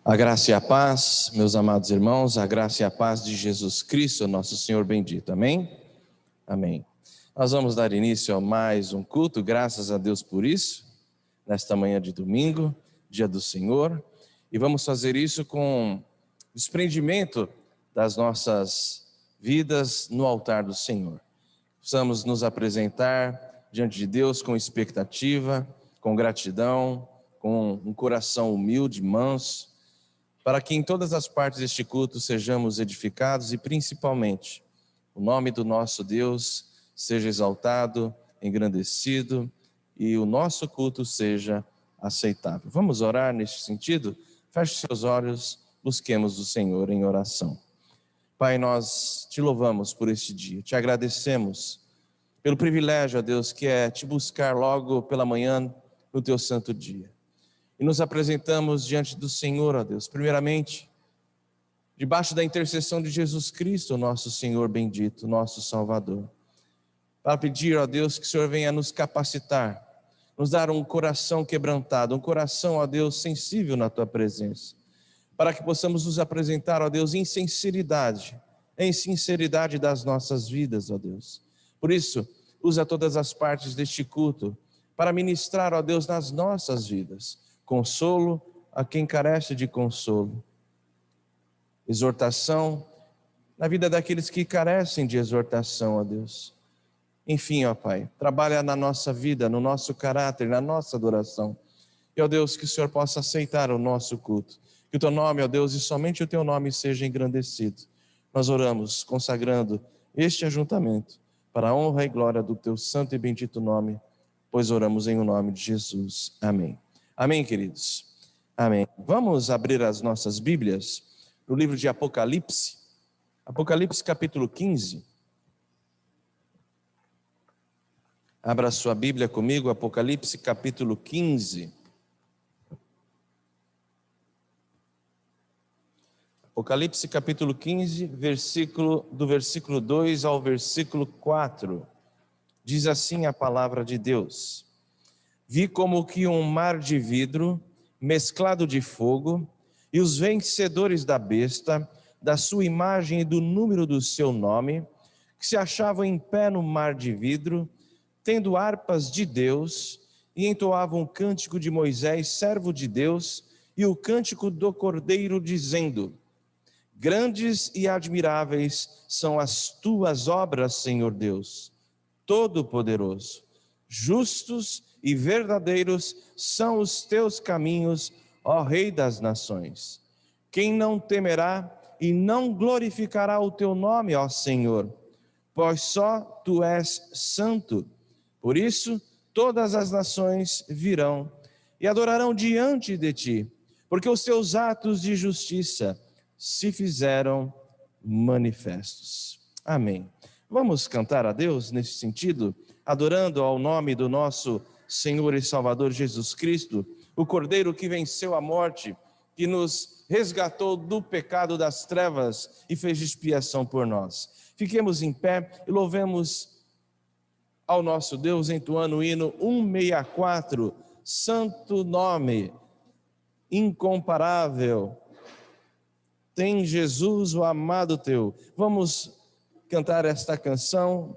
A graça e a paz, meus amados irmãos, a graça e a paz de Jesus Cristo, nosso Senhor bendito. Amém? Amém. Nós vamos dar início a mais um culto, graças a Deus por isso, nesta manhã de domingo, dia do Senhor, e vamos fazer isso com desprendimento das nossas vidas no altar do Senhor. Precisamos nos apresentar diante de Deus com expectativa, com gratidão, com um coração humilde, manso, para que em todas as partes deste culto sejamos edificados e principalmente o nome do nosso Deus seja exaltado, engrandecido e o nosso culto seja aceitável. Vamos orar neste sentido? Feche seus olhos, busquemos o Senhor em oração. Pai, nós te louvamos por este dia, te agradecemos pelo privilégio, ó Deus, que é te buscar logo pela manhã no teu santo dia. E nos apresentamos diante do Senhor, ó Deus, primeiramente, debaixo da intercessão de Jesus Cristo, nosso Senhor bendito, nosso Salvador, para pedir, ó Deus, que o Senhor venha nos capacitar, nos dar um coração quebrantado, um coração, ó Deus, sensível na tua presença, para que possamos nos apresentar, ó Deus, em sinceridade das nossas vidas, ó Deus. Por isso, usa todas as partes deste culto para ministrar, ó Deus, nas nossas vidas, consolo a quem carece de consolo, exortação na vida daqueles que carecem de exortação, ó Deus. Enfim, ó Pai, trabalha na nossa vida, no nosso caráter, na nossa adoração. E, ó Deus, que o Senhor possa aceitar o nosso culto. Que o teu nome, ó Deus, e somente o teu nome seja engrandecido. Nós oramos consagrando este ajuntamento para a honra e glória do teu santo e bendito nome, pois oramos em o nome de Jesus. Amém. Amém, queridos? Amém. Vamos abrir as nossas Bíblias no livro de Apocalipse. Apocalipse capítulo 15. Abra sua Bíblia comigo, Apocalipse capítulo 15. Apocalipse capítulo 15, do versículo 2 ao versículo 4. Diz assim a palavra de Deus: Vi como que um mar de vidro, mesclado de fogo, e os vencedores da besta, da sua imagem e do número do seu nome, que se achavam em pé no mar de vidro, tendo harpas de Deus, e entoavam o cântico de Moisés, servo de Deus, e o cântico do Cordeiro, dizendo: Grandes e admiráveis são as tuas obras, Senhor Deus, Todo-Poderoso. Justos e verdadeiros são os teus caminhos, ó Rei das nações. Quem não temerá e não glorificará o teu nome, ó Senhor? Pois só tu és santo. Por isso, todas as nações virão e adorarão diante de ti, porque os teus atos de justiça se fizeram manifestos. Amém. Vamos cantar a Deus nesse sentido, adorando ao nome do nosso Senhor e Salvador Jesus Cristo, o Cordeiro que venceu a morte, que nos resgatou do pecado das trevas e fez expiação por nós. Fiquemos em pé e louvemos ao nosso Deus entoando o hino 164, Santo Nome, incomparável, tem Jesus o amado teu. Vamos cantar esta canção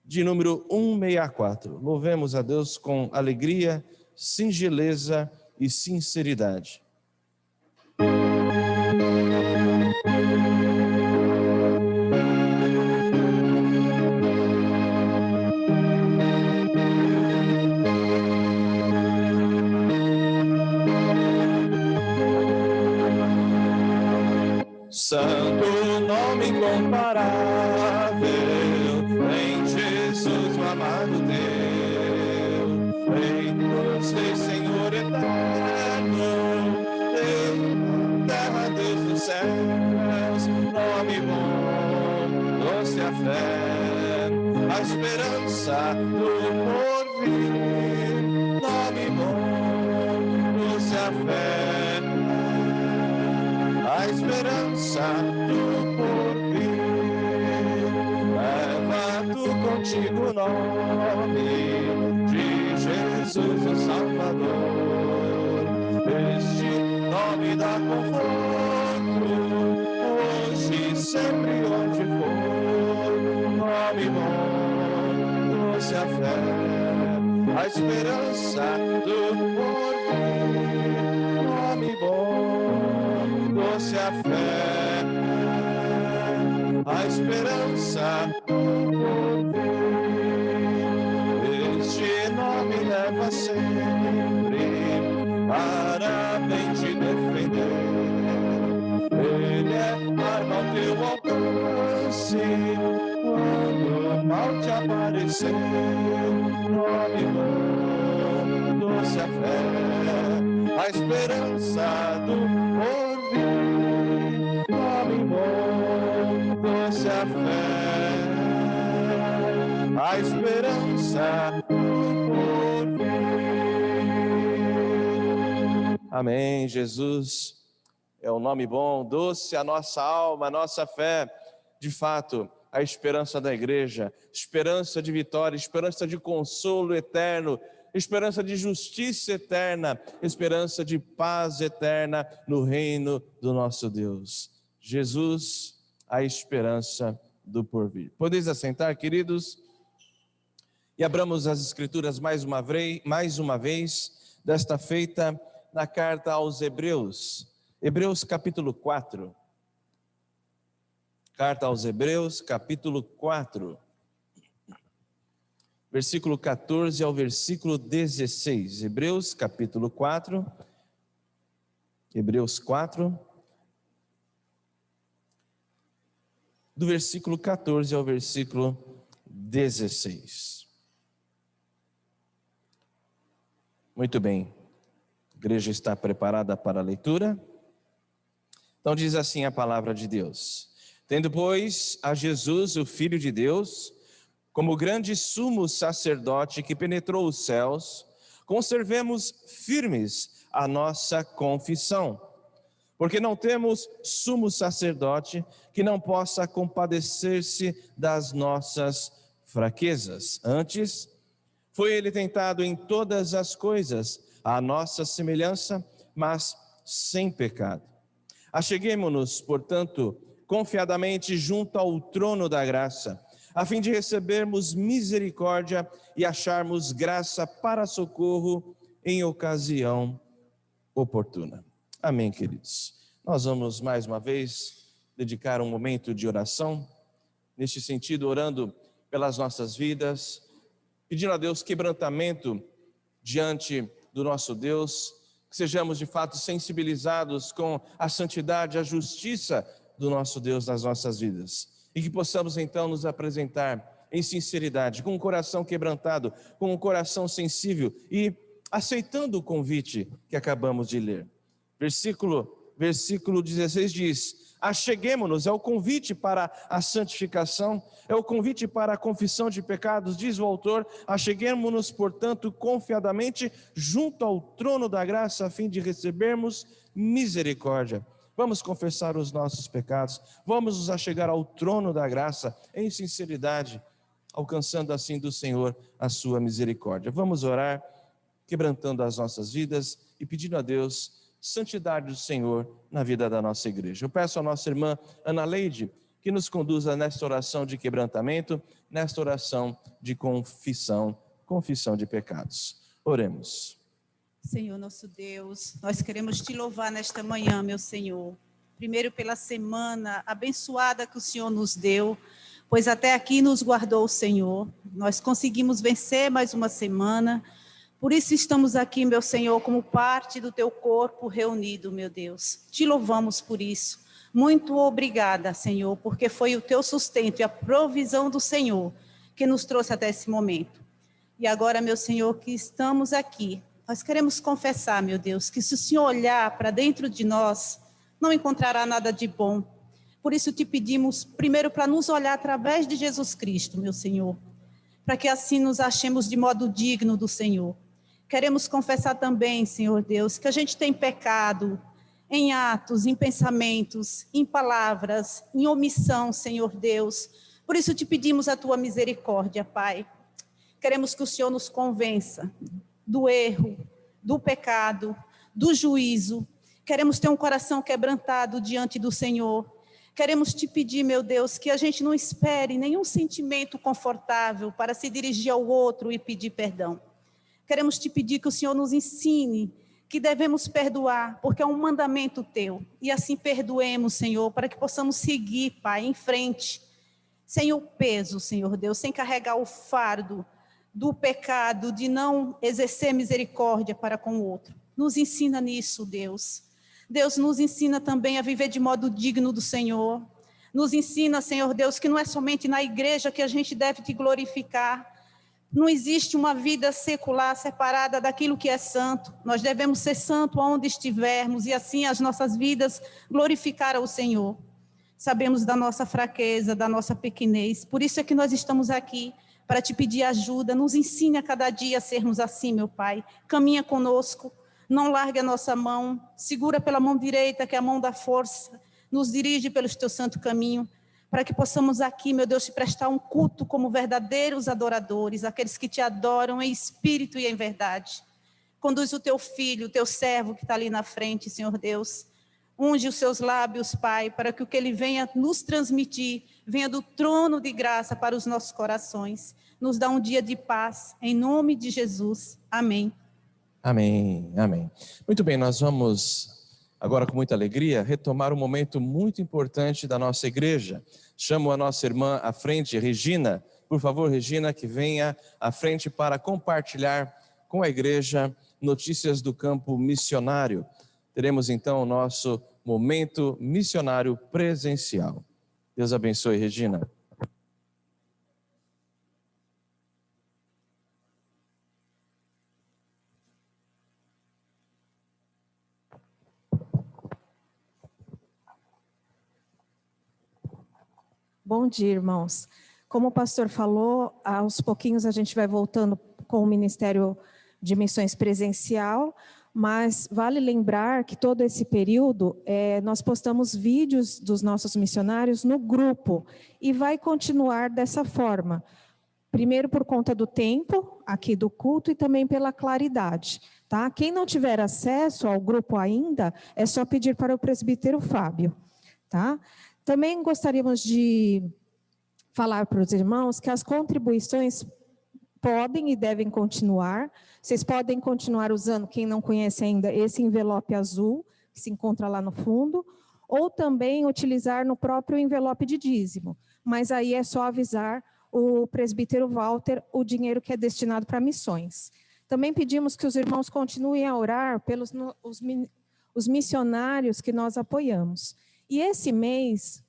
de número 164. Louvemos a Deus com alegria, singeleza e sinceridade. Santo nome incomparável, em Jesus o amado teu, Rei dos reis, Senhor eterno, Deus da terra, Deus dos céus, nome bom, doce a fé, a esperança do porvir, nome bom, doce a fé, a esperança do porvir. Leva tu contigo o nome de Jesus o Salvador, este nome me dá conforto, hoje, sempre, onde for. Nome bom, doce a fé, a esperança do porvir. Nome bom, doce a fé, a esperança do porvir. Este nome leva sempre para bem te defender. Ele é arma ao teu alcance quando o mal te aparecer. Nome bom, doce a fé, a esperança do porvir. Nome bom, doce a fé, a esperança do porvir. Amém. Jesus é o nome bom, doce a nossa alma, a nossa fé. De fato, a esperança da igreja, esperança de vitória, esperança de consolo eterno, esperança de justiça eterna, esperança de paz eterna no reino do nosso Deus. Jesus, a esperança do porvir. Podeis assentar, queridos? E abramos as Escrituras mais uma vez, desta feita, na carta aos Hebreus. Hebreus capítulo 4. Carta aos Hebreus, capítulo 4. Versículo 14 ao versículo 16. Hebreus capítulo 4. Hebreus 4. Do versículo 14 ao versículo 16. Muito bem. A igreja está preparada para a leitura? Então diz assim a palavra de Deus: tendo, pois, a Jesus, o Filho de Deus, como grande sumo sacerdote que penetrou os céus, conservemos firmes a nossa confissão, porque não temos sumo sacerdote que não possa compadecer-se das nossas fraquezas. Antes, foi ele tentado em todas as coisas, à nossa semelhança, mas sem pecado. Acheguemo-nos, portanto, confiadamente junto ao trono da graça, a fim de recebermos misericórdia e acharmos graça para socorro em ocasião oportuna. Amém, queridos. Nós vamos mais uma vez dedicar um momento de oração, neste sentido, orando pelas nossas vidas, pedindo a Deus quebrantamento diante do nosso Deus, que sejamos de fato sensibilizados com a santidade, a justiça do nosso Deus nas nossas vidas, e que possamos então nos apresentar em sinceridade, com um coração quebrantado, com um coração sensível e aceitando o convite que acabamos de ler. Versículo 16 diz: acheguemo-nos, é o convite para a santificação, é o convite para a confissão de pecados, diz o autor. Acheguemo-nos, portanto, confiadamente junto ao trono da graça, a fim de recebermos misericórdia. Vamos confessar os nossos pecados, vamos nos achegar ao trono da graça em sinceridade, alcançando assim do Senhor a sua misericórdia. Vamos orar, quebrantando as nossas vidas e pedindo a Deus santidade do Senhor na vida da nossa igreja. Eu peço à nossa irmã Ana Leide que nos conduza nesta oração de quebrantamento, nesta oração de confissão de pecados. Oremos. Senhor nosso Deus, nós queremos te louvar nesta manhã, meu Senhor. Primeiro pela semana abençoada que o Senhor nos deu, pois até aqui nos guardou o Senhor. Nós conseguimos vencer mais uma semana. Por isso estamos aqui, meu Senhor, como parte do teu corpo reunido, meu Deus. Te louvamos por isso. Muito obrigada, Senhor, porque foi o teu sustento e a provisão do Senhor que nos trouxe até esse momento. E agora, meu Senhor, que estamos aqui, nós queremos confessar, meu Deus, que se o Senhor olhar para dentro de nós, não encontrará nada de bom. Por isso te pedimos, primeiro, para nos olhar através de Jesus Cristo, meu Senhor, para que assim nos achemos de modo digno do Senhor. Queremos confessar também, Senhor Deus, que a gente tem pecado em atos, em pensamentos, em palavras, em omissão, Senhor Deus. Por isso te pedimos a tua misericórdia, Pai. Queremos que o Senhor nos convença do erro, do pecado, do juízo, Queremos ter um coração quebrantado diante do Senhor. Queremos te pedir, meu Deus, que a gente não espere nenhum sentimento confortável para se dirigir ao outro e pedir perdão. Queremos te pedir que o Senhor nos ensine que devemos perdoar, porque é um mandamento teu. E assim perdoemos, Senhor, para que possamos seguir, Pai, em frente, sem o peso, Senhor Deus, sem carregar o fardo do pecado, de não exercer misericórdia para com o outro. Nos ensina nisso, Deus. Deus nos ensina também a viver de modo digno do Senhor. Nos ensina, Senhor Deus, que não é somente na igreja que a gente deve te glorificar. Não existe uma vida secular separada daquilo que é santo. Nós devemos ser santos aonde estivermos e assim as nossas vidas glorificar ao Senhor. Sabemos da nossa fraqueza, da nossa pequenez. Por isso é que nós estamos aqui, para te pedir ajuda. Nos ensine a cada dia a sermos assim, meu Pai. Caminha conosco, não largue a nossa mão. Segura pela mão direita, que é a mão da força. Nos dirige pelo teu santo caminho, para que possamos aqui, meu Deus, te prestar um culto como verdadeiros adoradores, aqueles que te adoram em espírito e em verdade. Conduz o teu filho, o teu servo que está ali na frente, Senhor Deus. Unge os seus lábios, Pai, para que o que ele venha nos transmitir, venha do trono de graça para os nossos corações. Nos dá um dia de paz, em nome de Jesus. Amém. Amém, amém. Muito bem, nós vamos agora com muita alegria retomar um momento muito importante da nossa igreja. Chamo a nossa irmã à frente, Regina. Por favor, Regina, que venha à frente para compartilhar com a igreja notícias do campo missionário. Teremos então o nosso momento missionário presencial. Deus abençoe, Regina. Bom dia, irmãos. Como o pastor falou, aos pouquinhos a gente vai voltando com o Ministério de Missões presencial, mas vale lembrar que todo esse período nós postamos vídeos dos nossos missionários no grupo e vai continuar dessa forma. Primeiro por conta do tempo aqui do culto e também pela claridade. Tá? Quem não tiver acesso ao grupo ainda, é só pedir para o presbítero Fábio. Tá? Também gostaríamos de falar para os irmãos que as contribuições podem e devem continuar. Vocês podem continuar usando, quem não conhece ainda, esse envelope azul, que se encontra lá no fundo, ou também utilizar no próprio envelope de dízimo. Mas aí é só avisar o presbítero Walter o dinheiro que é destinado para missões. Também pedimos que os irmãos continuem a orar pelos os missionários que nós apoiamos. E esse mês,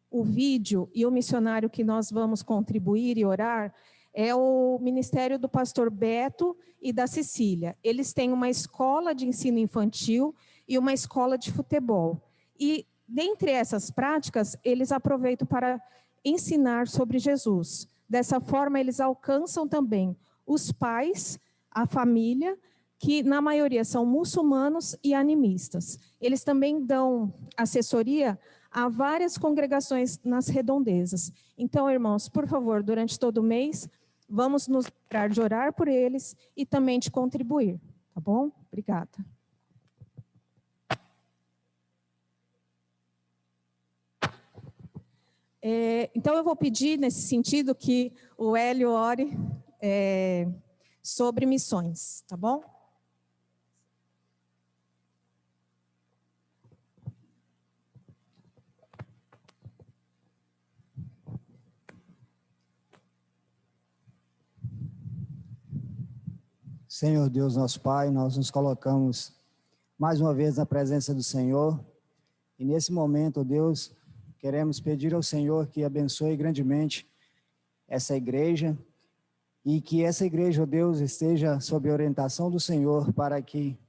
o vídeo e o missionário que nós vamos contribuir e orar é o ministério do pastor Beto e da Cecília. Eles têm uma escola de ensino infantil e uma escola de futebol. E, dentre essas práticas, eles aproveitam para ensinar sobre Jesus. Dessa forma, eles alcançam também os pais, a família, que na maioria são muçulmanos e animistas. Eles também dão assessoria a várias congregações nas redondezas. Então, irmãos, por favor, durante todo o mês, vamos nos lembrar de orar por eles e também de contribuir, tá bom? Obrigada. Então, eu vou pedir, nesse sentido, que o Hélio ore sobre missões, tá bom? Senhor Deus, nosso Pai, nós nos colocamos mais uma vez na presença do Senhor. E nesse momento, Deus, queremos pedir ao Senhor que abençoe grandemente essa igreja e que essa igreja, Deus, esteja sob a orientação do Senhor para que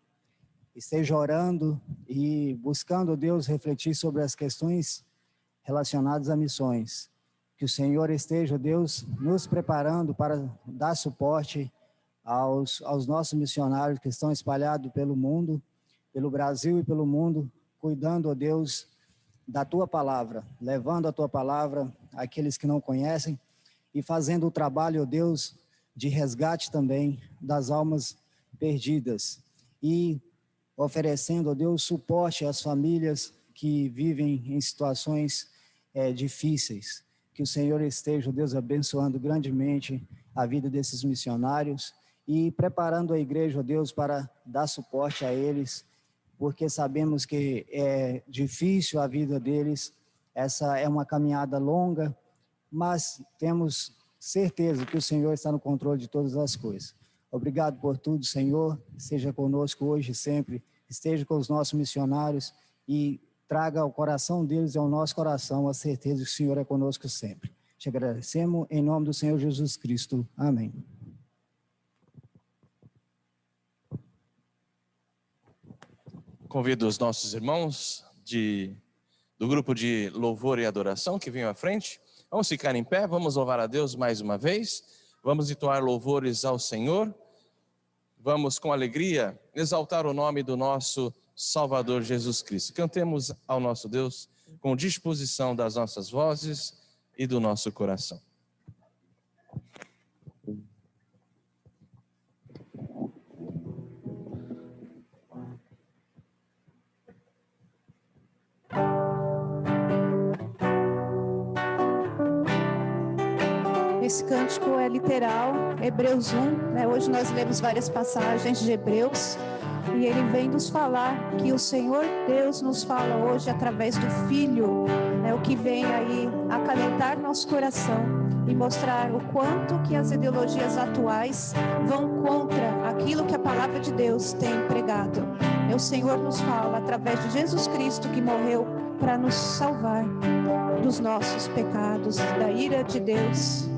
esteja orando e buscando, Deus, refletir sobre as questões relacionadas a missões. Que o Senhor esteja, Deus, nos preparando para dar suporte aos nossos missionários que estão espalhados pelo mundo, pelo Brasil e pelo mundo, cuidando, ó Deus, da Tua palavra, levando a Tua palavra àqueles que não conhecem e fazendo o trabalho, ó Deus, de resgate também das almas perdidas. E oferecendo, ó Deus, suporte às famílias que vivem em situações difíceis. Que o Senhor esteja, ó Deus, abençoando grandemente a vida desses missionários e preparando a igreja, ó Deus, para dar suporte a eles, porque sabemos que é difícil a vida deles, essa é uma caminhada longa, mas temos certeza que o Senhor está no controle de todas as coisas. Obrigado por tudo, Senhor, seja conosco hoje e sempre, esteja com os nossos missionários e traga ao coração deles e ao nosso coração a certeza que o Senhor é conosco sempre. Te agradecemos em nome do Senhor Jesus Cristo. Amém. Convido os nossos irmãos do grupo de louvor e adoração que venham à frente. Vamos ficar em pé, vamos louvar a Deus mais uma vez. Vamos entoar louvores ao Senhor. Vamos com alegria exaltar o nome do nosso Salvador Jesus Cristo. Cantemos ao nosso Deus com disposição das nossas vozes e do nosso coração. Esse cântico é literal, Hebreus 1, né? Hoje nós lemos várias passagens de Hebreus e ele vem nos falar que o Senhor Deus nos fala hoje através do Filho, né? O que vem aí acalentar nosso coração e mostrar o quanto que as ideologias atuais vão contra aquilo que a palavra de Deus tem pregado. O Senhor nos fala através de Jesus Cristo que morreu para nos salvar dos nossos pecados, da ira de Deus.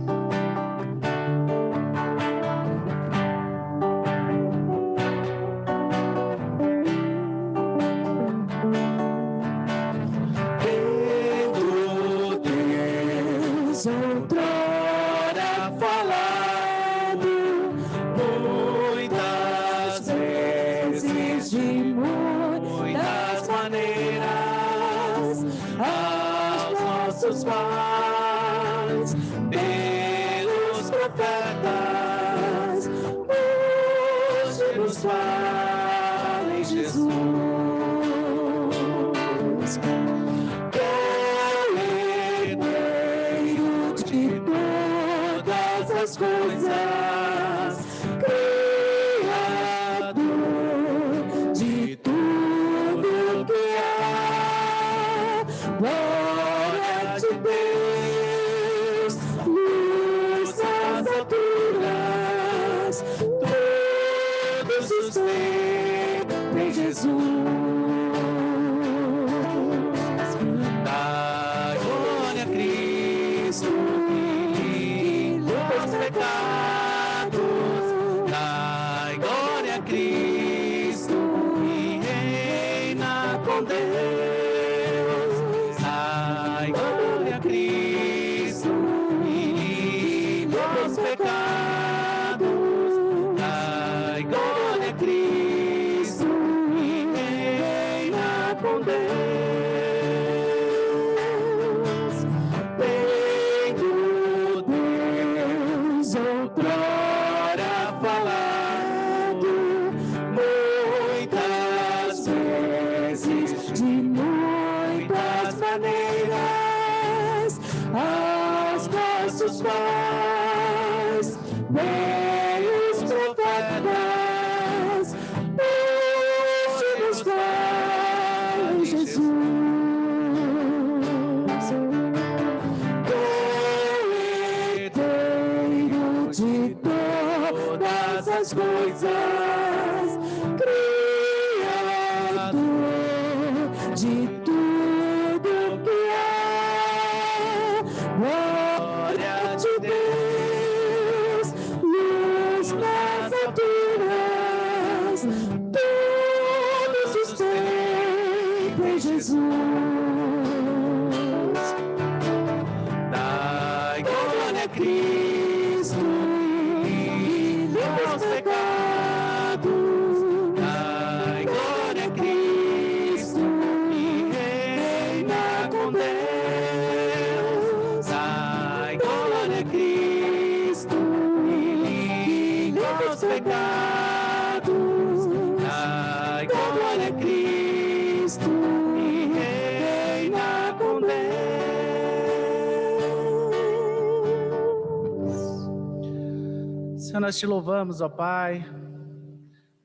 Senhor, nós te louvamos, ó Pai,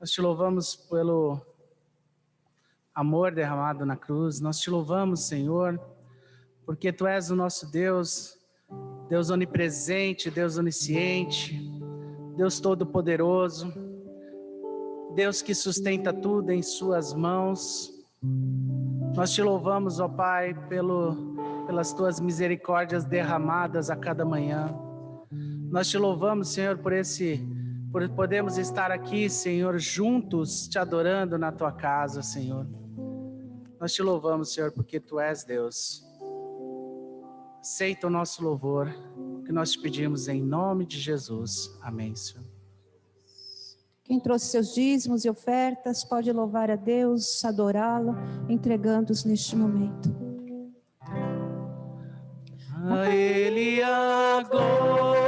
nós te louvamos pelo amor derramado na cruz, nós te louvamos, Senhor, porque Tu és o nosso Deus, Deus onipresente, Deus onisciente, Deus todo-poderoso, Deus que sustenta tudo em Suas mãos. Nós te louvamos, ó Pai, pelas Tuas misericórdias derramadas a cada manhã. Nós te louvamos, Senhor, por podermos estar aqui, Senhor, juntos, te adorando na Tua casa, Senhor. Nós te louvamos, Senhor, porque Tu és Deus. Aceita o nosso louvor, que nós te pedimos em nome de Jesus. Amém, Senhor. Quem trouxe seus dízimos e ofertas pode louvar a Deus, adorá-lo, entregando-os neste momento. A Ele a glória,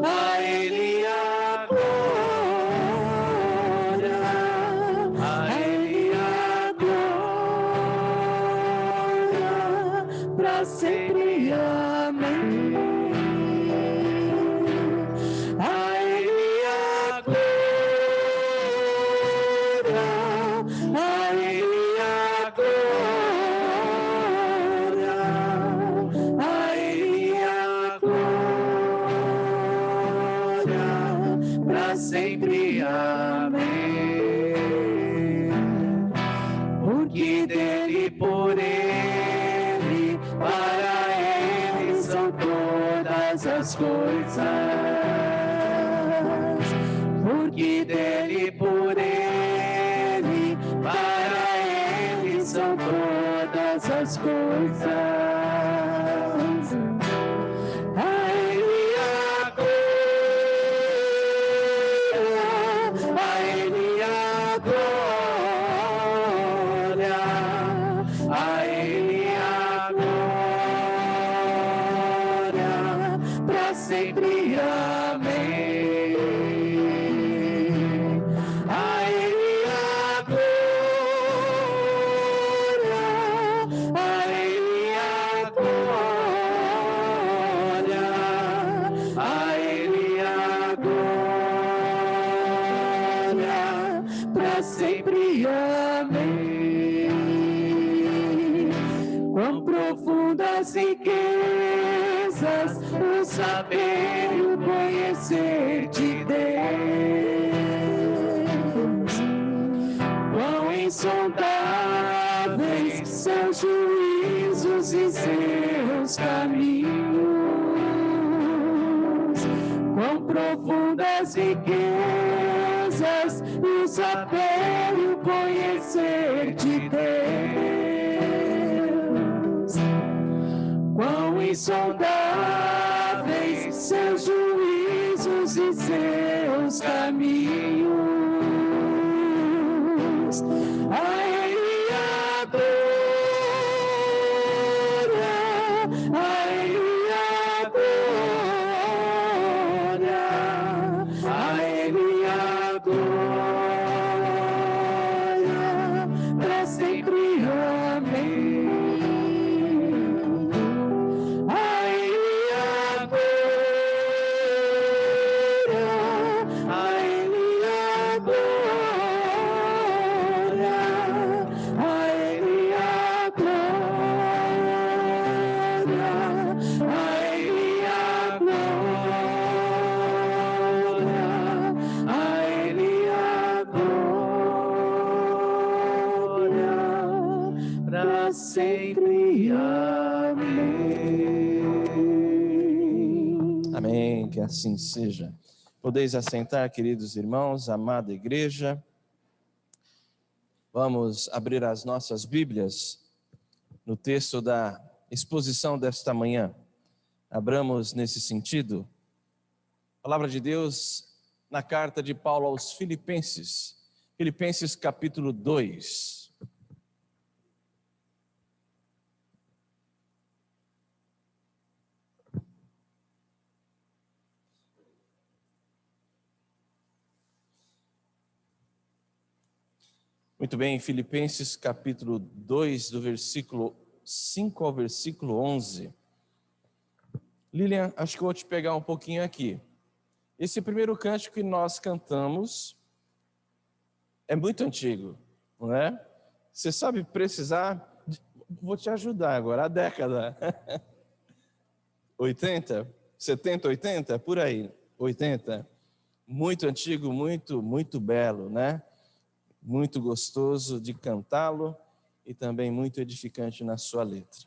a Ele a glória, a Ele a glória, para sempre, amém. A Ele a glória, a Ele a glória, a Ele a glória, para sempre, amém. Porque dele, por Ele, para Ele são todas as coisas. Porque dele, por Ele, para Ele são todas as coisas. A Ele a glória, a Ele a glória, a Ele a glória, para sempre, amém. A Ele a glória, a Ele a glória, a Ele a glória, para sempre, amém. Quão profundas riquezas o saber e o conhecer de Deus, quão insondáveis seus juízos e seus caminhos, quão profundas riquezas o saber e o conhecer de Deus, quão insondáveis seus juízos e seus caminhos. A Ele a glória, a Ele a glória, a Ele a glória, para sempre, amém. A Ele a glória, a Ele a glória, a Ele a glória, a Ele a glória, a Ele a glória, para sempre, amém. Amém, que assim seja. Podeis assentar, queridos irmãos, amada igreja. Vamos abrir as nossas Bíblias no texto da exposição desta manhã. Abramos nesse sentido. Palavra de Deus na carta de Paulo aos Filipenses. Filipenses capítulo 2. Muito bem, Filipenses capítulo 2, do versículo 5 ao versículo 11. Lilian, acho que eu vou te pegar um pouquinho aqui. Esse primeiro cântico que nós cantamos é muito antigo, não é? Você sabe precisar, vou te ajudar agora, a década 80, 70, 80, por aí, 80. Muito antigo, muito belo, né? Muito gostoso de cantá-lo e também muito edificante na sua letra.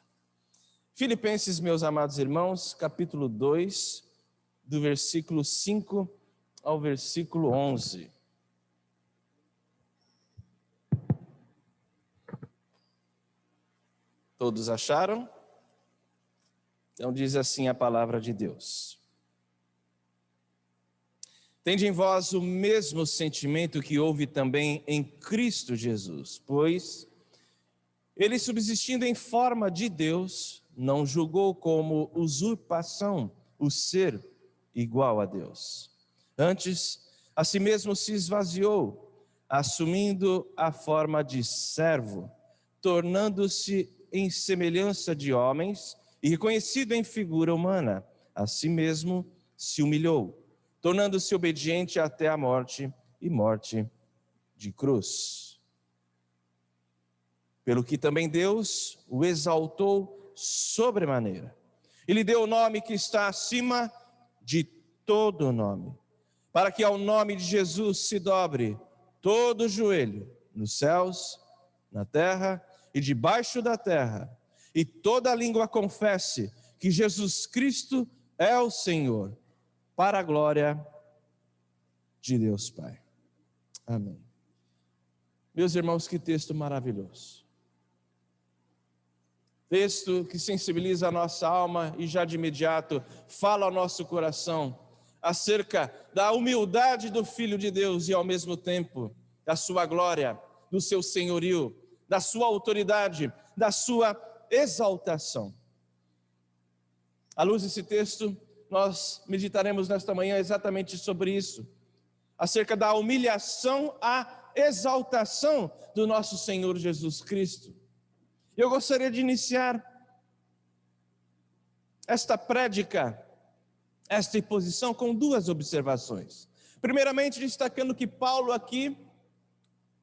Filipenses, meus amados irmãos, capítulo 2, do versículo 5 ao versículo 11. Todos acharam? Então diz assim a palavra de Deus. Tende em vós o mesmo sentimento que houve também em Cristo Jesus, pois ele, subsistindo em forma de Deus, não julgou como usurpação o ser igual a Deus. Antes, a si mesmo se esvaziou, assumindo a forma de servo, tornando-se em semelhança de homens e reconhecido em figura humana. A si mesmo se humilhou, tornando-se obediente até a morte e morte de cruz. Pelo que também Deus o exaltou sobremaneira. E lhe deu o nome que está acima de todo nome, para que ao nome de Jesus se dobre todo o joelho, nos céus, na terra e debaixo da terra, e toda língua confesse que Jesus Cristo é o Senhor, para a glória de Deus Pai. Amém. Meus irmãos, que texto maravilhoso. Texto que sensibiliza a nossa alma e já de imediato fala ao nosso coração acerca da humildade do Filho de Deus e ao mesmo tempo da sua glória, do seu senhorio, da sua autoridade, da sua exaltação. À luz desse texto, nós meditaremos nesta manhã exatamente sobre isso, acerca da humilhação à exaltação do nosso Senhor Jesus Cristo. Eu gostaria de iniciar esta prédica, esta exposição com duas observações. Primeiramente, destacando que Paulo aqui,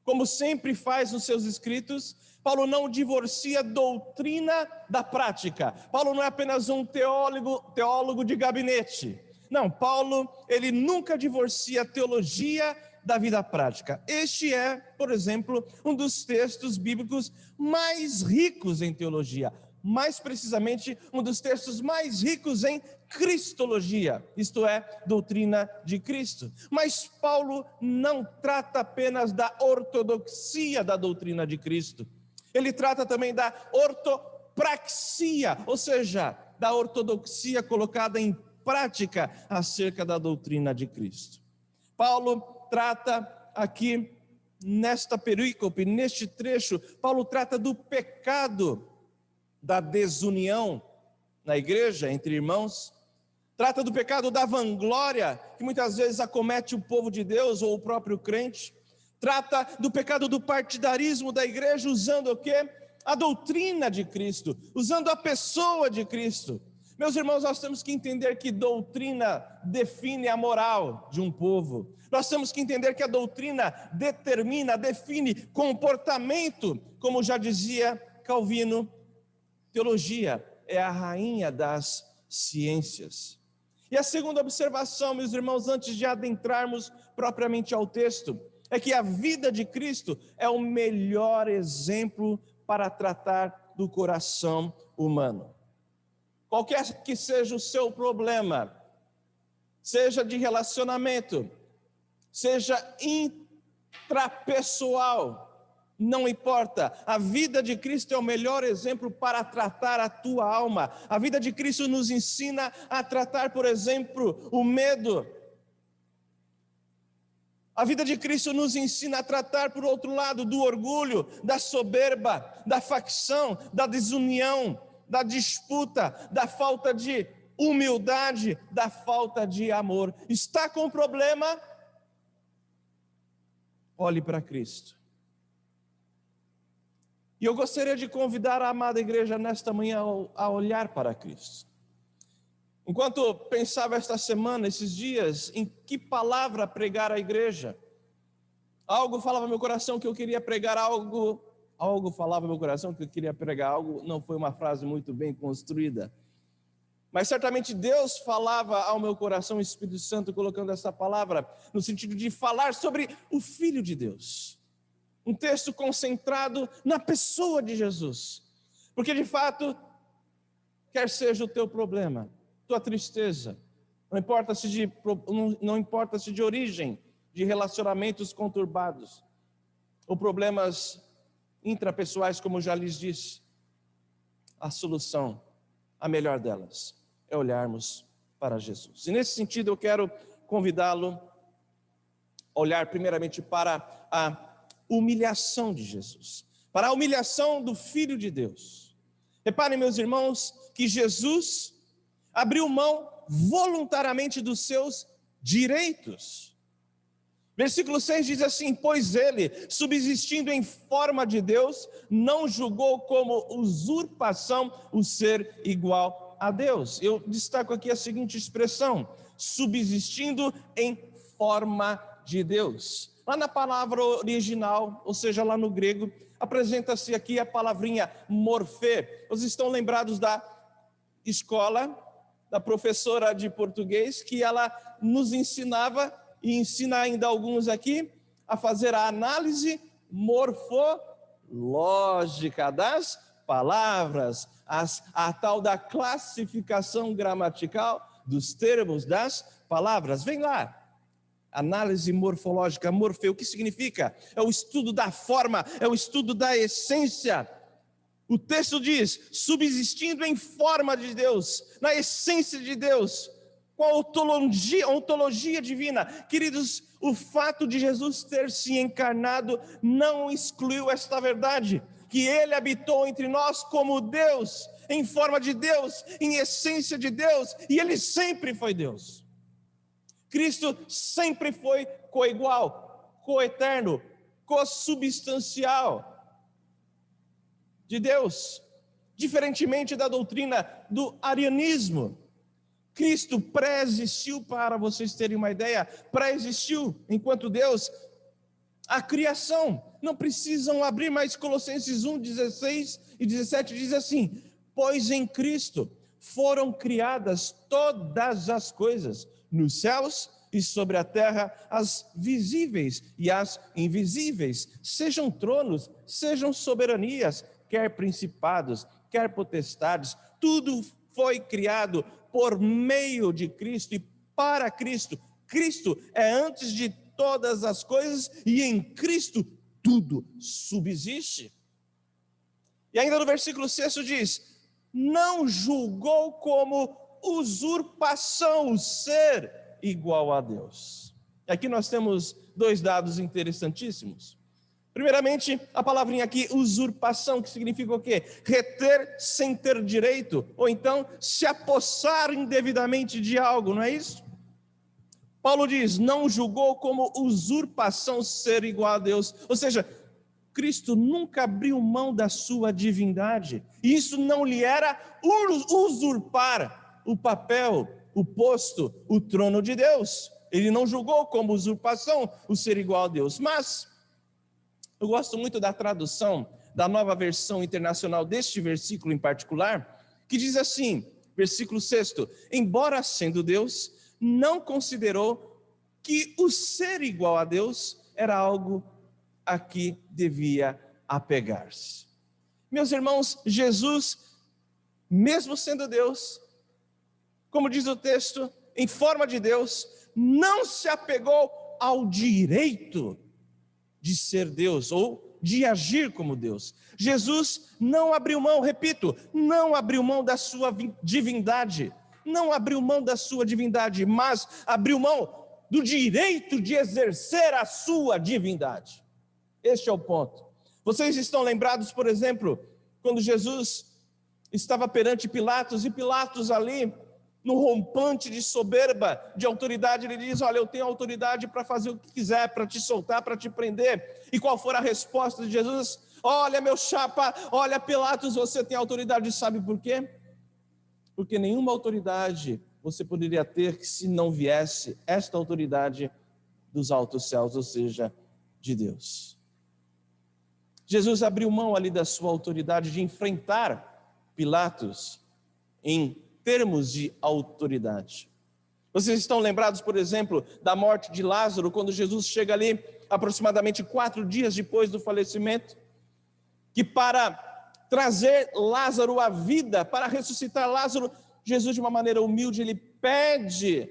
como sempre faz nos seus escritos, Paulo não divorcia doutrina da prática. Paulo não é apenas um teólogo de gabinete. Não, Paulo, ele nunca divorcia a teologia da vida prática. Este é, por exemplo, um dos textos bíblicos mais ricos em teologia. Mais precisamente, um dos textos mais ricos em cristologia, isto é, doutrina de Cristo. Mas Paulo não trata apenas da ortodoxia da doutrina de Cristo. Ele trata também da ortopraxia, ou seja, da ortodoxia colocada em prática acerca da doutrina de Cristo. Paulo trata aqui, nesta perícope, neste trecho, Paulo trata do pecado da desunião na igreja, entre irmãos, trata do pecado da vanglória, que muitas vezes acomete o povo de Deus ou o próprio crente, trata do pecado do partidarismo da igreja, usando o quê? A doutrina de Cristo, usando a pessoa de Cristo. Meus irmãos, nós temos que entender que doutrina define a moral de um povo. Nós temos que entender que a doutrina define comportamento, como já dizia Calvino, teologia é a rainha das ciências. E a segunda observação, meus irmãos, antes de adentrarmos propriamente ao texto, é que a vida de Cristo é o melhor exemplo para tratar do coração humano. Qualquer que seja o seu problema, seja de relacionamento, seja intrapessoal, não importa, a vida de Cristo é o melhor exemplo para tratar a tua alma. A vida de Cristo nos ensina a tratar, por exemplo, o medo. A vida de Cristo nos ensina a tratar, por outro lado, do orgulho, da soberba, da facção, da desunião, da disputa, da falta de humildade, da falta de amor. Está com problema? Olhe para Cristo. E eu gostaria de convidar a amada igreja nesta manhã a olhar para Cristo. Enquanto pensava esta semana, esses dias, em que palavra pregar à igreja, algo falava no meu coração que eu queria pregar algo falava no meu coração que eu queria pregar algo, não foi uma frase muito bem construída, mas certamente Deus falava ao meu coração, o Espírito Santo colocando essa palavra, no sentido de falar sobre o Filho de Deus, um texto concentrado na pessoa de Jesus, porque de fato, quer seja o teu problema, tua tristeza, não importa se de origem, de relacionamentos conturbados, ou problemas intrapessoais, como já lhes disse, a solução, a melhor delas, é olharmos para Jesus. E nesse sentido eu quero convidá-lo a olhar primeiramente para a humilhação de Jesus, para a humilhação do Filho de Deus. Reparem, meus irmãos, que Jesus abriu mão voluntariamente dos seus direitos. Versículo 6 diz assim: pois ele, subsistindo em forma de Deus, não julgou como usurpação o ser igual a Deus. Eu destaco aqui a seguinte expressão: subsistindo em forma de Deus. Lá na palavra original, ou seja, lá no grego, apresenta-se aqui a palavrinha morfê. Vocês estão lembrados da escola, da professora de português, que ela nos ensinava, e ensina ainda alguns aqui, a fazer a análise morfológica das palavras, a tal da classificação gramatical dos termos das palavras. Vem lá, análise morfológica, morfê, o que significa? É o estudo da forma, é o estudo da essência. O texto diz, subsistindo em forma de Deus, na essência de Deus, com a ontologia divina. Queridos, o fato de Jesus ter se encarnado não excluiu esta verdade, que ele habitou entre nós como Deus, em forma de Deus, em essência de Deus, e ele sempre foi Deus. Cristo sempre foi coigual, coeterno, consubstancial de Deus, diferentemente da doutrina do arianismo. Cristo pré-existiu, para vocês terem uma ideia, pré-existiu enquanto Deus, a criação. Não precisam abrir mais Colossenses 1, 16 e 17, diz assim: pois em Cristo foram criadas todas as coisas, nos céus e sobre a terra, as visíveis e as invisíveis, sejam tronos, sejam soberanias, quer principados, quer potestades, tudo foi criado por meio de Cristo e para Cristo. Cristo é antes de todas as coisas e em Cristo tudo subsiste. E ainda no versículo 6 diz: não julgou como usurpação o ser igual a Deus. E aqui nós temos dois dados interessantíssimos. Primeiramente, a palavrinha aqui, usurpação, que significa o quê? Reter sem ter direito, ou então se apossar indevidamente de algo, não é isso? Paulo diz, não julgou como usurpação ser igual a Deus, ou seja, Cristo nunca abriu mão da sua divindade, e isso não lhe era usurpar o papel, o posto, o trono de Deus. Ele não julgou como usurpação o ser igual a Deus, mas eu gosto muito da tradução da Nova Versão Internacional deste versículo em particular, que diz assim, versículo 6, embora sendo Deus, não considerou que o ser igual a Deus era algo a que devia apegar-se. Meus irmãos, Jesus, mesmo sendo Deus, como diz o texto, em forma de Deus, não se apegou ao direito de ser Deus ou de agir como Deus. Jesus não abriu mão, repito, não abriu mão da sua divindade, não abriu mão da sua divindade, mas abriu mão do direito de exercer a sua divindade. Este é o ponto. Vocês estão lembrados, por exemplo, quando Jesus estava perante Pilatos, e Pilatos ali, no rompante de soberba, de autoridade, ele diz, olha, eu tenho autoridade para fazer o que quiser, para te soltar, para te prender. E qual for a resposta de Jesus? Olha, meu chapa, olha, Pilatos, você tem autoridade, sabe por quê? Porque nenhuma autoridade você poderia ter se não viesse esta autoridade dos altos céus, ou seja, de Deus. Jesus abriu mão ali da sua autoridade de enfrentar Pilatos em termos de autoridade. Vocês estão lembrados, por exemplo, da morte de Lázaro, quando Jesus chega ali aproximadamente 4 dias depois do falecimento, que para trazer Lázaro à vida, para ressuscitar Lázaro, Jesus, de uma maneira humilde, ele pede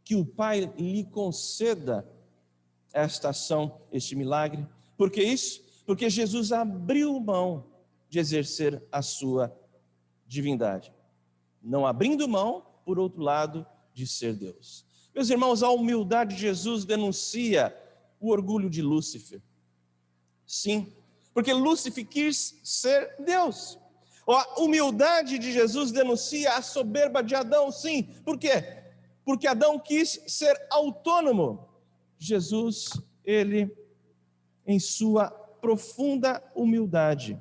que o Pai lhe conceda esta ação, este milagre. Por que isso? Porque Jesus abriu mão de exercer a sua divindade, não abrindo mão, por outro lado, de ser Deus. Meus irmãos, a humildade de Jesus denuncia o orgulho de Lúcifer. Sim, porque Lúcifer quis ser Deus. A humildade de Jesus denuncia a soberba de Adão. Sim, por quê? Porque Adão quis ser autônomo. Jesus, ele, em sua profunda humildade,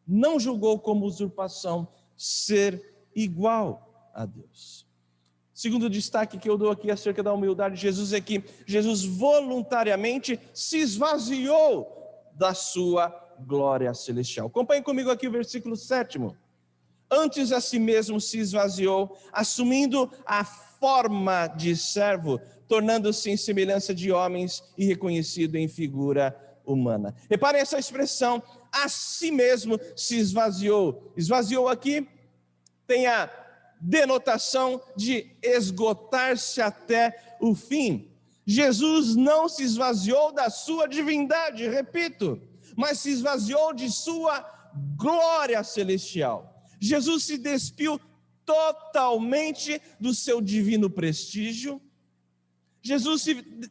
não julgou como usurpação ser igual a Deus. Segundo destaque que eu dou aqui acerca da humildade de Jesus é que Jesus voluntariamente se esvaziou da sua glória celestial. Acompanhe comigo aqui o versículo 7. Antes a si mesmo se esvaziou, assumindo a forma de servo, tornando-se em semelhança de homens e reconhecido em figura humana. Reparem essa expressão, a si mesmo se esvaziou. Esvaziou aqui tem a denotação de esgotar-se até o fim. Jesus não se esvaziou da sua divindade, repito, mas se esvaziou de sua glória celestial. Jesus se despiu totalmente do seu divino prestígio. Jesus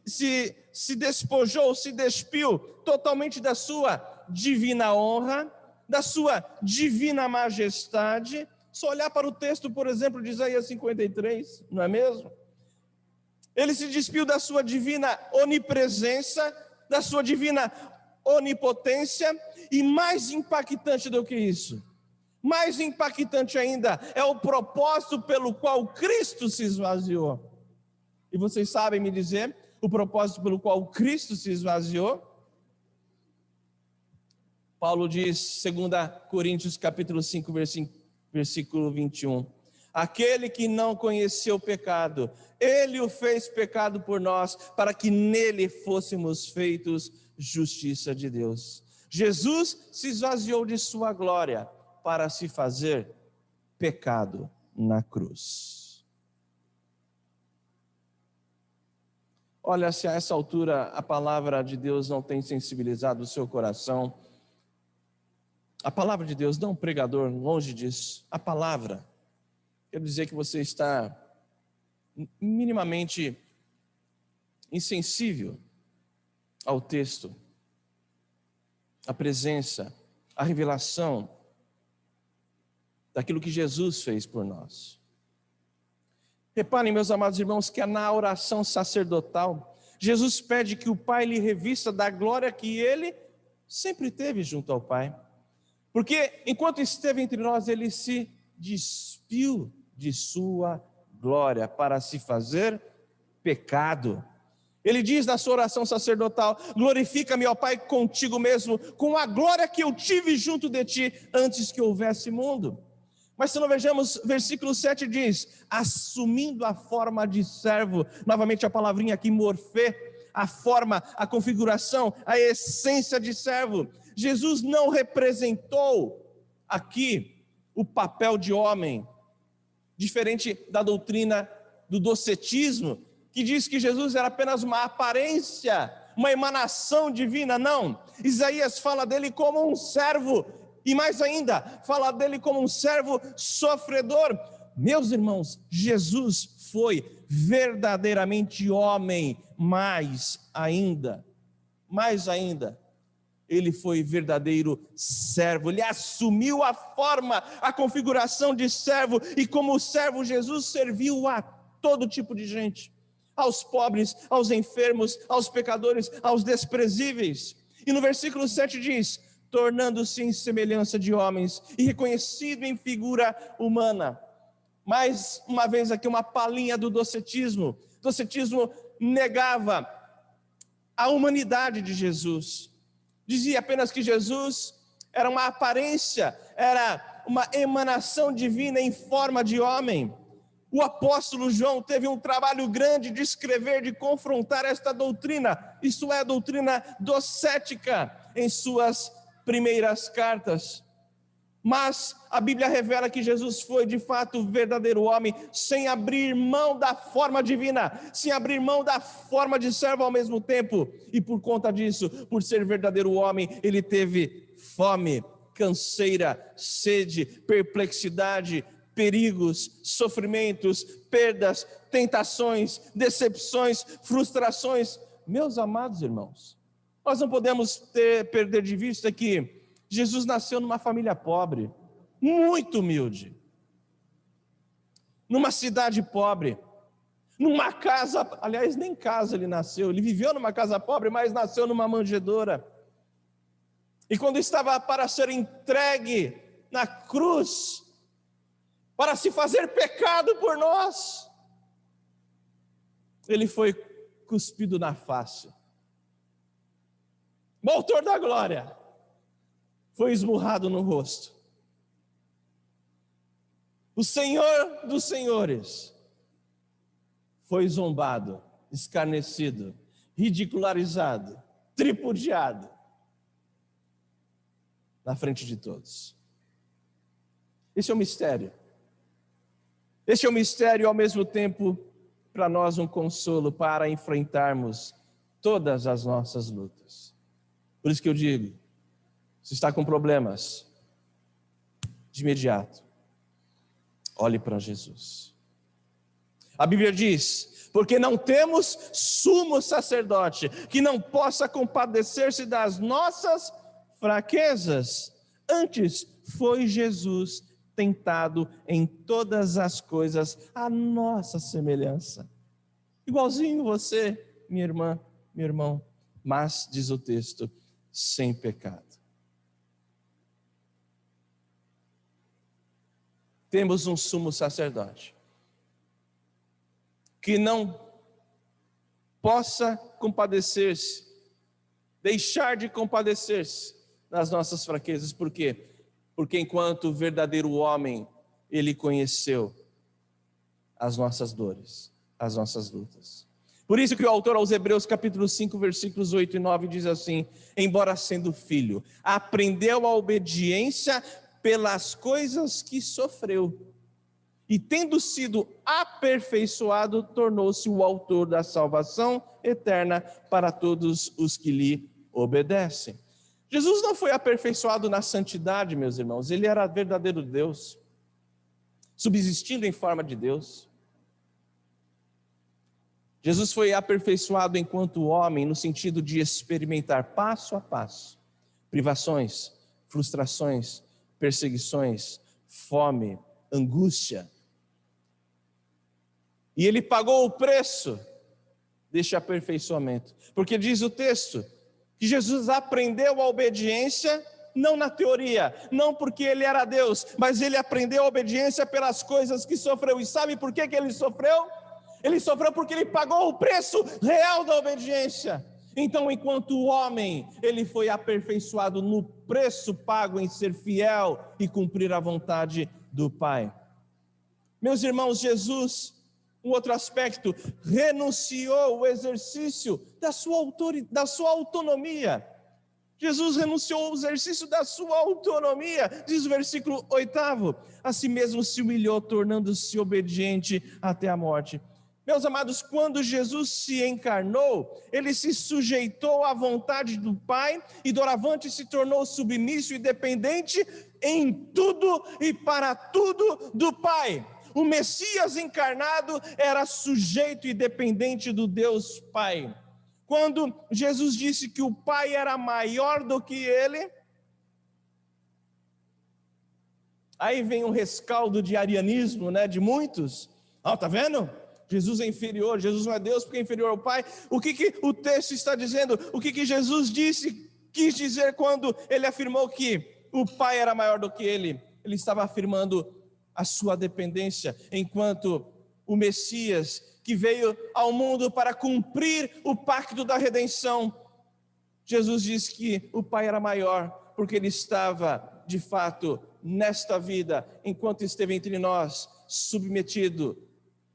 se despojou, se despiu totalmente da sua divina honra, da sua divina majestade. Só olhar para o texto, por exemplo, de Isaías 53, não é mesmo? Ele se despiu da sua divina onipresença, da sua divina onipotência, e mais impactante do que isso, mais impactante ainda, é o propósito pelo qual Cristo se esvaziou. E vocês sabem me dizer o propósito pelo qual Cristo se esvaziou? Paulo diz, 2 Coríntios capítulo 5, versículo 21, aquele que não conheceu o pecado, ele o fez pecado por nós, para que nele fôssemos feitos justiça de Deus. Jesus se esvaziou de sua glória para se fazer pecado na cruz. Olha, se a essa altura a palavra de Deus não tem sensibilizado o seu coração, a palavra de Deus, não um pregador, longe disso, a palavra, quer dizer que você está minimamente insensível ao texto, à presença, à revelação daquilo que Jesus fez por nós. Reparem, meus amados irmãos, que na oração sacerdotal, Jesus pede que o Pai lhe revista da glória que ele sempre teve junto ao Pai. Porque enquanto esteve entre nós, ele se despiu de sua glória para se fazer pecado. Ele diz na sua oração sacerdotal, glorifica-me, ó Pai, contigo mesmo, com a glória que eu tive junto de ti antes que houvesse mundo. Mas se não vejamos, versículo 7 diz, assumindo a forma de servo, novamente a palavrinha aqui, morfê, a forma, a configuração, a essência de servo. Jesus não representou aqui o papel de homem, diferente da doutrina do docetismo, que diz que Jesus era apenas uma aparência, uma emanação divina. Não, Isaías fala dele como um servo, e mais ainda, fala dele como um servo sofredor. Meus irmãos, Jesus foi verdadeiramente homem, mais ainda, ele foi verdadeiro servo, ele assumiu a forma, a configuração de servo, e como servo Jesus serviu a todo tipo de gente, aos pobres, aos enfermos, aos pecadores, aos desprezíveis. E no versículo 7 diz, tornando-se em semelhança de homens e reconhecido em figura humana. Mais uma vez aqui uma palhinha do docetismo. O docetismo negava a humanidade de Jesus. Dizia apenas que Jesus era uma aparência, era uma emanação divina em forma de homem. O apóstolo João teve um trabalho grande de escrever, de confrontar esta doutrina, isto é, a doutrina docética, em suas primeiras cartas. Mas a Bíblia revela que Jesus foi de fato o verdadeiro homem, sem abrir mão da forma divina, sem abrir mão da forma de servo ao mesmo tempo. E por conta disso, por ser verdadeiro homem, ele teve fome, canseira, sede, perplexidade, perigos, sofrimentos, perdas, tentações, decepções, frustrações. Meus amados irmãos, nós não podemos perder de vista que Jesus nasceu numa família pobre, muito humilde, numa cidade pobre, numa casa, aliás, nem casa ele nasceu, ele viveu numa casa pobre, mas nasceu numa manjedoura. E quando estava para ser entregue na cruz, para se fazer pecado por nós, ele foi cuspido na face. O autor da glória foi esmurrado no rosto. O Senhor dos senhores foi zombado, escarnecido, ridicularizado, tripudiado na frente de todos. Esse é um mistério. Esse é um mistério e ao mesmo tempo para nós um consolo para enfrentarmos todas as nossas lutas. Por isso que eu digo, se está com problemas, de imediato, olhe para Jesus. A Bíblia diz, porque não temos sumo sacerdote, que não possa compadecer-se das nossas fraquezas. Antes foi Jesus tentado em todas as coisas, a nossa semelhança. Igualzinho você, minha irmã, meu irmão, mas, diz o texto, sem pecado. Temos um sumo sacerdote que não possa compadecer-se, deixar de compadecer-se das nossas fraquezas. Por quê? Porque enquanto verdadeiro homem, ele conheceu as nossas dores, as nossas lutas. Por isso que o autor aos Hebreus capítulo 5, versículos 8 e 9 diz assim: embora sendo filho, aprendeu a obediência pelas coisas que sofreu, e tendo sido aperfeiçoado, tornou-se o autor da salvação eterna para todos os que lhe obedecem. Jesus não foi aperfeiçoado na santidade, meus irmãos, ele era verdadeiro Deus, subsistindo em forma de Deus. Jesus foi aperfeiçoado enquanto homem, no sentido de experimentar passo a passo privações, frustrações, perseguições, fome, angústia. E ele pagou o preço deste aperfeiçoamento, porque diz o texto que Jesus aprendeu a obediência, não na teoria, não porque ele era Deus, mas ele aprendeu a obediência pelas coisas que sofreu. E sabe por que ele sofreu? Ele sofreu porque ele pagou o preço real da obediência. Então, enquanto homem, ele foi aperfeiçoado no preço pago em ser fiel e cumprir a vontade do Pai. Meus irmãos, Jesus, um outro aspecto, renunciou o exercício da sua autonomia. Jesus renunciou ao exercício da sua autonomia, diz o versículo 8, a si mesmo se humilhou, tornando-se obediente até a morte. Meus amados, quando Jesus se encarnou, ele se sujeitou à vontade do Pai e doravante se tornou submisso e dependente em tudo e para tudo do Pai. O Messias encarnado era sujeito e dependente do Deus Pai. Quando Jesus disse que o Pai era maior do que ele, aí vem um rescaldo de arianismo, de muitos. Tá vendo? Jesus é inferior, Jesus não é Deus porque é inferior ao Pai. O que o texto está dizendo? O que Jesus quis dizer quando ele afirmou que o Pai era maior do que ele? Ele estava afirmando a sua dependência, enquanto o Messias, que veio ao mundo para cumprir o pacto da redenção, Jesus diz que o Pai era maior, porque ele estava, de fato, nesta vida, enquanto esteve entre nós, submetido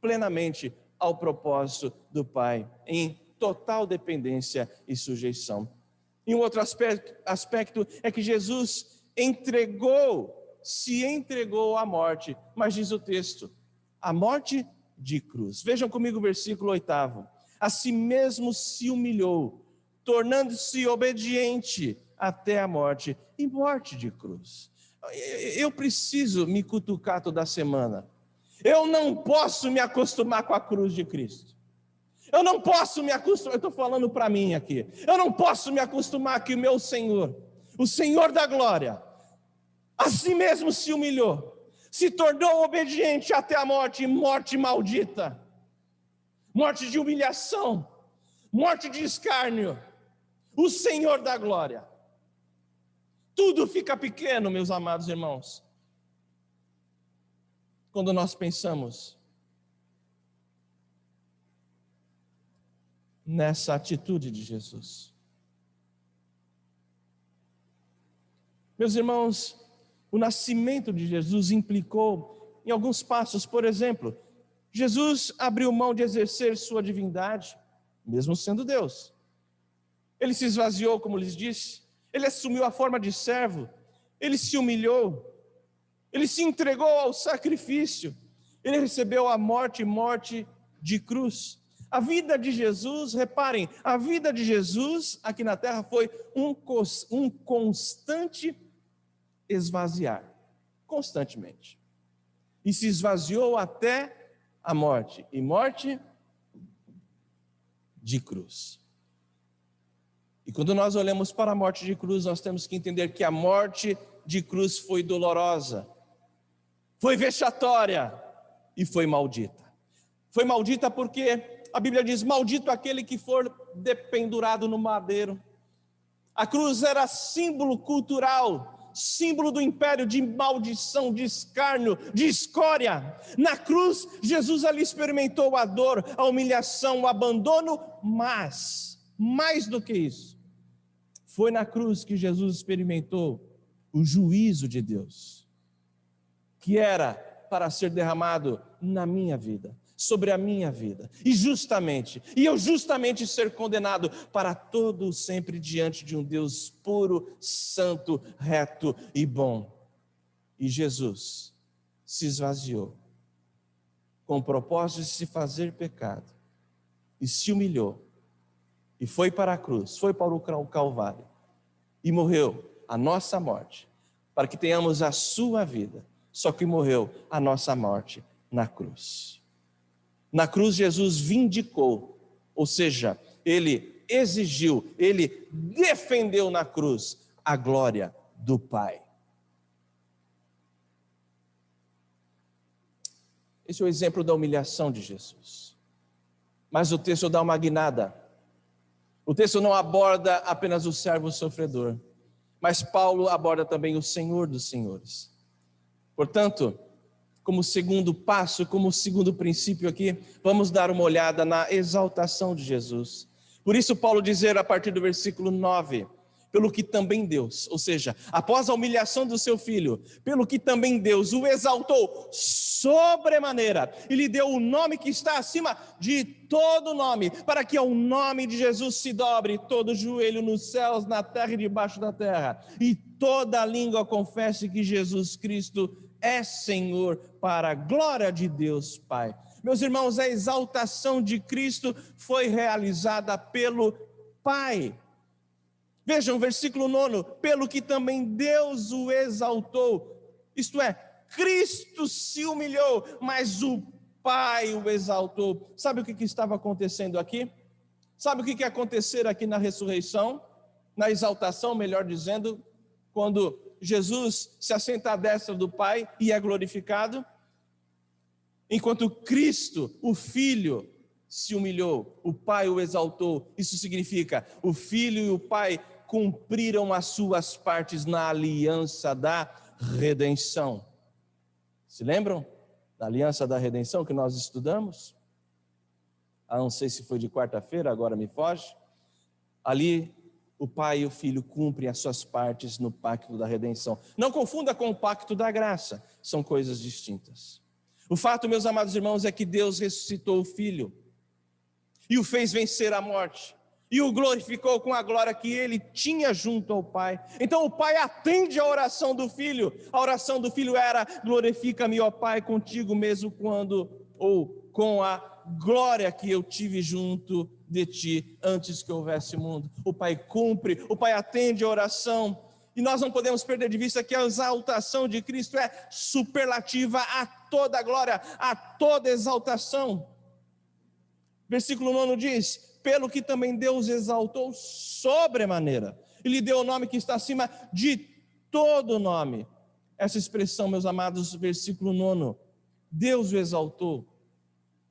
plenamente ao propósito do Pai, em total dependência e sujeição. E um outro aspecto é que Jesus se entregou à morte, mas diz o texto, a morte de cruz. Vejam comigo o versículo 8. A si mesmo se humilhou, tornando-se obediente até a morte, e morte de cruz. Eu preciso me cutucar toda semana. Eu não posso me acostumar com a cruz de Cristo. Eu não posso me acostumar, eu estou falando para mim aqui. Eu não posso me acostumar que o meu Senhor, o Senhor da glória, a si mesmo se humilhou, se tornou obediente até a morte, morte maldita, morte de humilhação, morte de escárnio. O Senhor da glória. Tudo fica pequeno, meus amados irmãos, quando nós pensamos nessa atitude de Jesus. Meus irmãos, o nascimento de Jesus implicou em alguns passos. Por exemplo, Jesus abriu mão de exercer sua divindade, mesmo sendo Deus. Ele se esvaziou, como lhes disse, ele assumiu a forma de servo, ele se humilhou, ele se entregou ao sacrifício, ele recebeu a morte de cruz. A vida de Jesus, reparem, a vida de Jesus aqui na terra foi um constante esvaziar, constantemente. E se esvaziou até a morte, e morte de cruz. E quando nós olhamos para a morte de cruz, nós temos que entender que a morte de cruz foi dolorosa, foi vexatória e foi maldita. Foi maldita porque a Bíblia diz, maldito aquele que for dependurado no madeiro. A cruz era símbolo cultural, símbolo do império de maldição, de escárnio, de escória. Na cruz, Jesus ali experimentou a dor, a humilhação, o abandono, mas, mais do que isso, foi na cruz que Jesus experimentou o juízo de Deus, que era para ser derramado na minha vida, sobre a minha vida, e eu justamente ser condenado para todo sempre diante de um Deus puro, santo, reto e bom. E Jesus se esvaziou com o propósito de se fazer pecado, e se humilhou, e foi para a cruz, foi para o Calvário, e morreu a nossa morte, para que tenhamos a sua vida, só que morreu a nossa morte na cruz. Na cruz Jesus vindicou, ou seja, ele exigiu, ele defendeu na cruz a glória do Pai. Esse é o exemplo da humilhação de Jesus. Mas o texto dá uma guinada. O texto não aborda apenas o servo sofredor, mas Paulo aborda também o Senhor dos senhores. Portanto, como segundo passo, como segundo princípio aqui, vamos dar uma olhada na exaltação de Jesus. Por isso Paulo dizer a partir do versículo 9, pelo que também Deus, ou seja, após a humilhação do seu filho, pelo que também Deus o exaltou sobremaneira, e lhe deu o nome que está acima de todo nome, para que ao nome de Jesus se dobre todo joelho nos céus, na terra e debaixo da terra, e toda língua confesse que Jesus Cristo é Senhor, para a glória de Deus Pai. Meus irmãos, a exaltação de Cristo foi realizada pelo Pai. Vejam, versículo 9, pelo que também Deus o exaltou, isto é, Cristo se humilhou, mas o Pai o exaltou. Sabe o que estava acontecendo aqui? Sabe o que ia acontecer aqui na ressurreição? Na exaltação, melhor dizendo, quando Jesus se assenta à destra do Pai e é glorificado, enquanto Cristo, o Filho, se humilhou, o Pai o exaltou. Isso significa, o Filho e o Pai cumpriram as suas partes na aliança da redenção. Se lembram da aliança da redenção que nós estudamos? Não sei se foi de quarta-feira, agora me foge. Ali, o pai e o filho cumprem as suas partes no pacto da redenção. Não confunda com o pacto da graça, são coisas distintas. O fato, meus amados irmãos, é que Deus ressuscitou o filho e o fez vencer a morte, e o glorificou com a glória que ele tinha junto ao Pai. Então o Pai atende a oração do Filho. A oração do Filho era: glorifica-me, ó Pai, contigo mesmo com a glória que eu tive junto de ti antes que houvesse mundo. O Pai cumpre, o Pai atende a oração. E nós não podemos perder de vista que a exaltação de Cristo é superlativa a toda a glória, a toda exaltação. Versículo 9 diz: pelo que também Deus exaltou sobremaneira, e lhe deu o nome que está acima de todo nome. Essa expressão, meus amados, versículo 9, Deus o exaltou.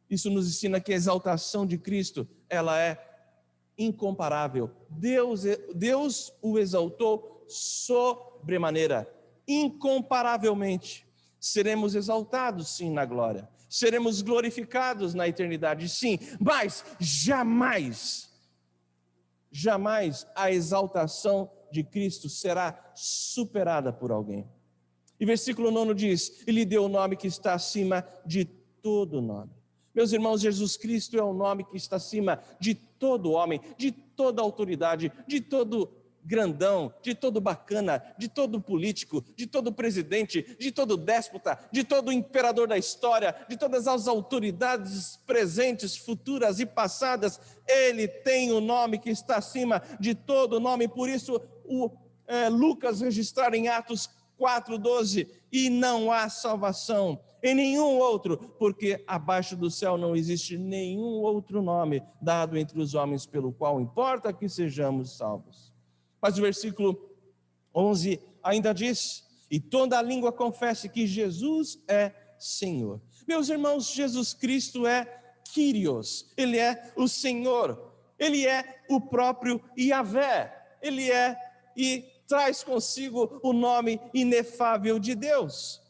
Isso nos ensina que a exaltação de Cristo, ela é incomparável. Deus o exaltou sobremaneira, incomparavelmente. Seremos exaltados, sim, na glória. Seremos glorificados na eternidade, sim, mas jamais a exaltação de Cristo será superada por alguém. E versículo 9 diz: e lhe deu o nome que está acima de todo nome. Meus irmãos, Jesus Cristo é o nome que está acima de todo homem, de toda autoridade, de todo grandão, de todo bacana, de todo político, de todo presidente, de todo déspota, de todo imperador da história, de todas as autoridades presentes, futuras e passadas. Ele tem o nome que está acima de todo nome. Por isso Lucas registrar em Atos 4:12: e não há salvação em nenhum outro, porque abaixo do céu não existe nenhum outro nome dado entre os homens pelo qual importa que sejamos salvos. Mas o versículo 11 ainda diz: e toda língua confesse que Jesus é Senhor. Meus irmãos, Jesus Cristo é Kyrios, Ele é o Senhor, Ele é o próprio Yahvé, Ele é e traz consigo o nome inefável de Deus.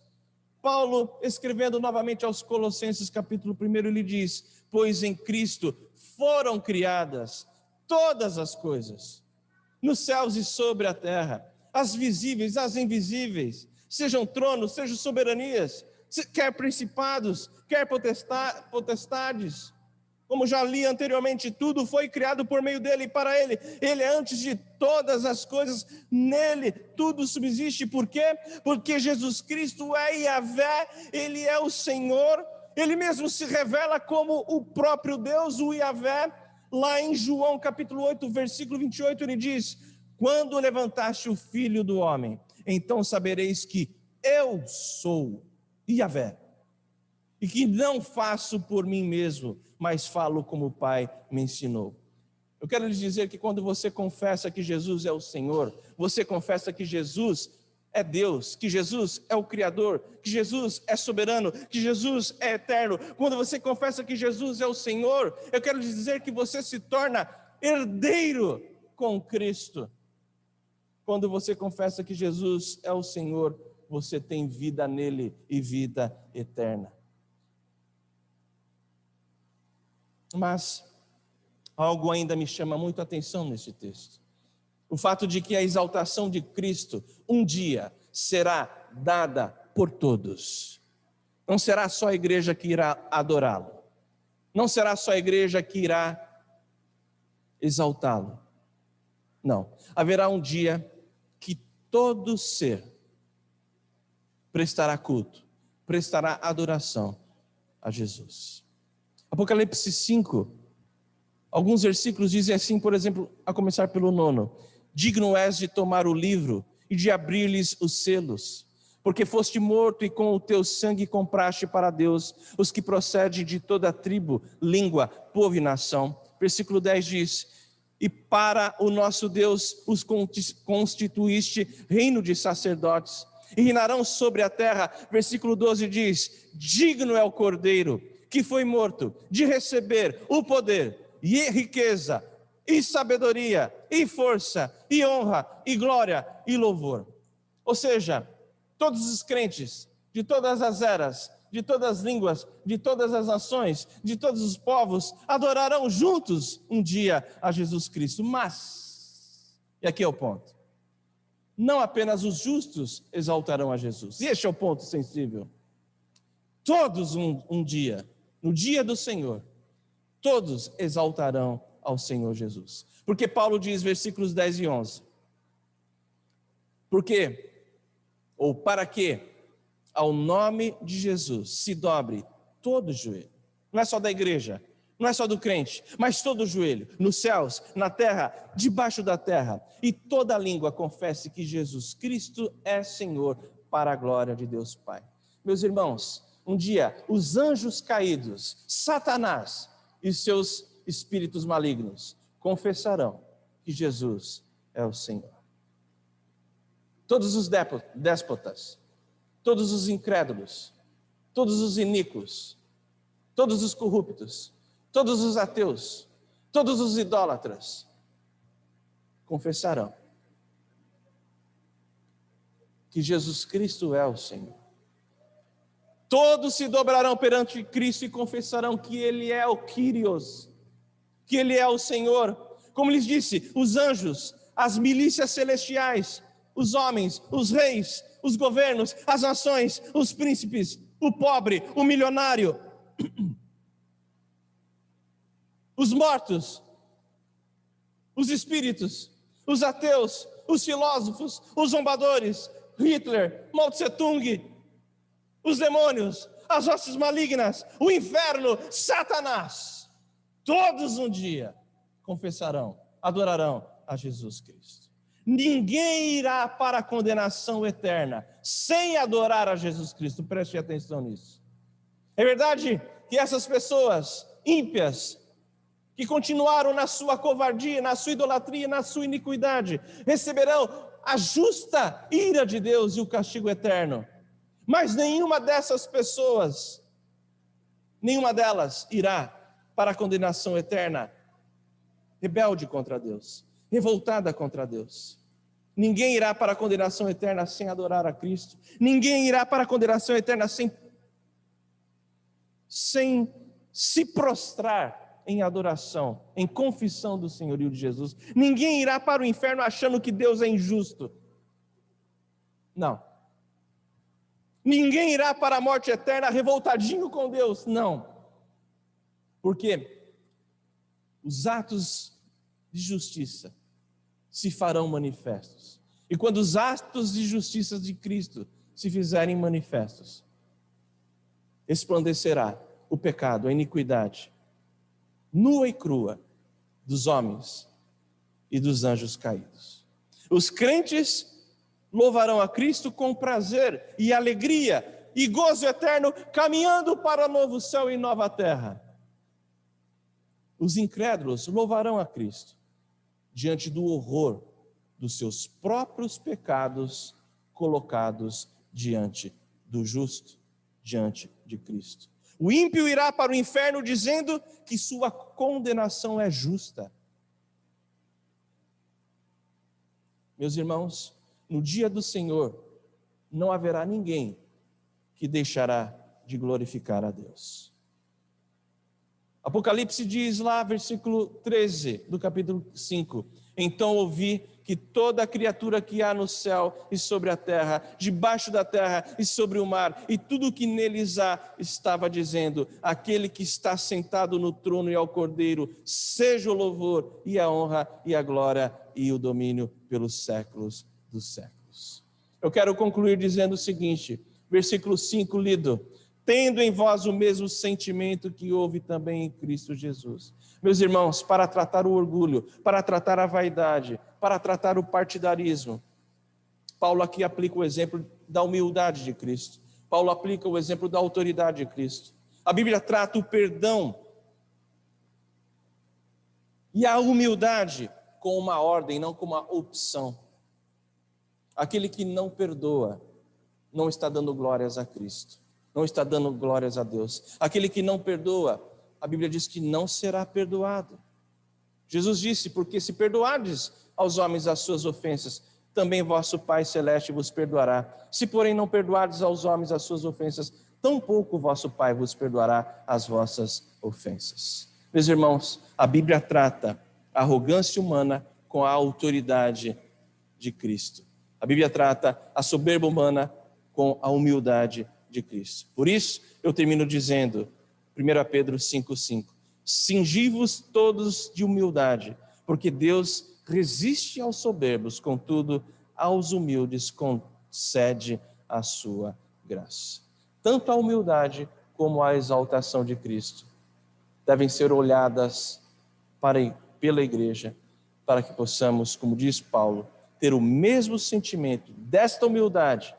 Paulo, escrevendo novamente aos Colossenses capítulo 1, ele diz: pois em Cristo foram criadas todas as coisas, nos céus e sobre a terra, as visíveis, as invisíveis, sejam tronos, sejam soberanias, quer principados, quer potestades. Como já li anteriormente, tudo foi criado por meio dele e para ele. Ele é antes de todas as coisas, nele tudo subsiste. Por quê? Porque Jesus Cristo é Yahvé, ele é o Senhor, ele mesmo se revela como o próprio Deus, o Yahvé. Lá em João capítulo 8, versículo 28, ele diz: quando levantaste o Filho do Homem, então sabereis que eu sou Yahvé, e que não faço por mim mesmo, mas falo como o Pai me ensinou. Eu quero lhes dizer que quando você confessa que Jesus é o Senhor, você confessa que Jesus é Deus, que Jesus é o Criador, que Jesus é soberano, que Jesus é eterno. Quando você confessa que Jesus é o Senhor, eu quero lhes dizer que você se torna herdeiro com Cristo. Quando você confessa que Jesus é o Senhor, você tem vida nele e vida eterna. Mas algo ainda me chama muito a atenção nesse texto. O fato de que a exaltação de Cristo um dia será dada por todos. Não será só a igreja que irá adorá-lo. Não será só a igreja que irá exaltá-lo. Não. Haverá um dia que todo ser prestará culto, prestará adoração a Jesus. Apocalipse 5, alguns versículos dizem assim, por exemplo, a começar pelo 9: digno és de tomar o livro e de abrir-lhes os selos, porque foste morto e com o teu sangue compraste para Deus os que procedem de toda tribo, língua, povo e nação. Versículo 10 diz: e para o nosso Deus os constituíste reino de sacerdotes, e reinarão sobre a terra. Versículo 12 diz: digno é o Cordeiro que foi morto de receber o poder e riqueza e sabedoria e força e honra e glória e louvor. Ou seja, todos os crentes de todas as eras, de todas as línguas, de todas as nações, de todos os povos, adorarão juntos um dia a Jesus Cristo. Mas, e aqui é o ponto, não apenas os justos exaltarão a Jesus. E este é o ponto sensível. Todos um dia, no dia do Senhor, todos exaltarão ao Senhor Jesus. Porque Paulo diz, versículos 10 e 11, porque, ou para que, ao nome de Jesus se dobre todo o joelho. Não é só da igreja, não é só do crente, mas todo o joelho, nos céus, na terra, debaixo da terra, e toda língua confesse que Jesus Cristo é Senhor, para a glória de Deus Pai. Meus irmãos, um dia os anjos caídos, Satanás e seus espíritos malignos confessarão que Jesus é o Senhor. Todos os déspotas, todos os incrédulos, todos os iníquos, todos os corruptos, todos os ateus, todos os idólatras, confessarão que Jesus Cristo é o Senhor. Todos se dobrarão perante Cristo e confessarão que Ele é o Kyrios, que Ele é o Senhor. Como lhes disse, os anjos, as milícias celestiais, os homens, os reis, os governos, as nações, os príncipes, o pobre, o milionário, os mortos, os espíritos, os ateus, os filósofos, os zombadores, Hitler, Mao Tse Tung, os demônios, as hostes malignas, o inferno, Satanás, todos um dia confessarão, adorarão a Jesus Cristo. Ninguém irá para a condenação eterna sem adorar a Jesus Cristo. Preste atenção nisso. É verdade que essas pessoas ímpias, que continuaram na sua covardia, na sua idolatria, na sua iniquidade, receberão a justa ira de Deus e o castigo eterno. Mas nenhuma dessas pessoas, nenhuma delas irá para a condenação eterna, rebelde contra Deus, revoltada contra Deus. Ninguém irá para a condenação eterna sem adorar a Cristo. Ninguém irá para a condenação eterna sem se prostrar em adoração, em confissão do senhorio de Jesus. Ninguém irá para o inferno achando que Deus é injusto. Não. Ninguém irá para a morte eterna revoltadinho com Deus. Não. Porque os atos de justiça se farão manifestos. E quando os atos de justiça de Cristo se fizerem manifestos, resplandecerá o pecado, a iniquidade, nua e crua, dos homens e dos anjos caídos. Os crentes louvarão a Cristo com prazer e alegria e gozo eterno, caminhando para novo céu e nova terra. Os incrédulos louvarão a Cristo diante do horror dos seus próprios pecados colocados diante do justo, diante de Cristo. O ímpio irá para o inferno dizendo que sua condenação é justa. Meus irmãos, no dia do Senhor não haverá ninguém que deixará de glorificar a Deus. Apocalipse diz lá, versículo 13 do capítulo 5, então ouvi que toda criatura que há no céu e sobre a terra, debaixo da terra e sobre o mar, e tudo o que neles há, estava dizendo, aquele que está sentado no trono e ao Cordeiro, seja o louvor e a honra e a glória e o domínio pelos séculos dos séculos. Eu quero concluir dizendo o seguinte, versículo 5 lido, tendo em vós o mesmo sentimento que houve também em Cristo Jesus. Meus irmãos, para tratar o orgulho, para tratar a vaidade, para tratar o partidarismo, Paulo aqui aplica o exemplo da humildade de Cristo. Paulo aplica o exemplo da autoridade de Cristo. A Bíblia trata o perdão e a humildade com uma ordem, não com uma opção. Aquele que não perdoa, não está dando glórias a Cristo. Não está dando glórias a Deus. Aquele que não perdoa, a Bíblia diz que não será perdoado. Jesus disse, porque se perdoardes aos homens as suas ofensas, também vosso Pai Celeste vos perdoará. Se, porém, não perdoardes aos homens as suas ofensas, tampouco vosso Pai vos perdoará as vossas ofensas. Meus irmãos, a Bíblia trata a arrogância humana com a autoridade de Cristo. A Bíblia trata a soberba humana com a humildade de Cristo. Por isso, eu termino dizendo, 1 Pedro 5,5, cingi-vos todos de humildade, porque Deus resiste aos soberbos, contudo, aos humildes concede a sua graça. Tanto a humildade como a exaltação de Cristo devem ser olhadas pela igreja, para que possamos, como diz Paulo, ter o mesmo sentimento desta humildade,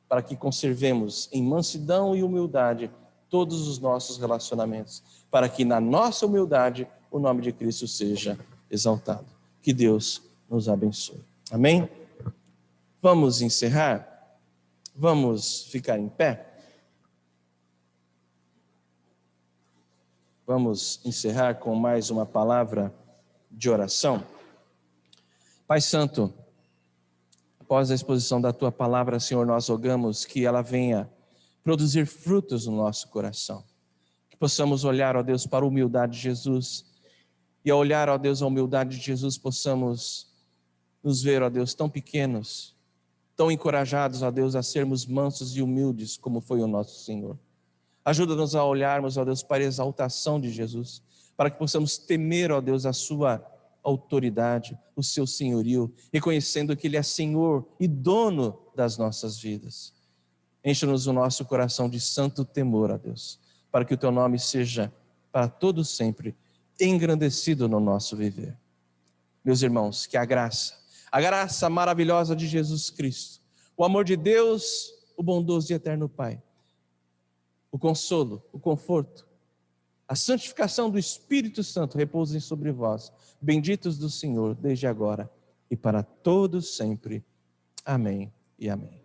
para que conservemos em mansidão e humildade todos os nossos relacionamentos, para que na nossa humildade o nome de Cristo seja exaltado. Que Deus nos abençoe. Amém? Vamos encerrar? Vamos ficar em pé? Vamos encerrar com mais uma palavra de oração. Pai Santo, após a exposição da Tua palavra, Senhor, nós rogamos que ela venha produzir frutos no nosso coração. Que possamos olhar, ó Deus, para a humildade de Jesus. E ao olhar, ó Deus, a humildade de Jesus, possamos nos ver, ó Deus, tão pequenos, tão encorajados, ó Deus, a sermos mansos e humildes, como foi o nosso Senhor. Ajuda-nos a olharmos, ó Deus, para a exaltação de Jesus, para que possamos temer, ó Deus, a sua autoridade, o seu senhorio, reconhecendo que Ele é Senhor e dono das nossas vidas. Enche-nos o nosso coração de santo temor, ó Deus, para que o Teu nome seja para todo sempre engrandecido no nosso viver. Meus irmãos, que a graça maravilhosa de Jesus Cristo, o amor de Deus, o bondoso e eterno Pai, o consolo, o conforto, a santificação do Espírito Santo repousem sobre vós, benditos do Senhor, desde agora e para todos sempre. Amém e amém.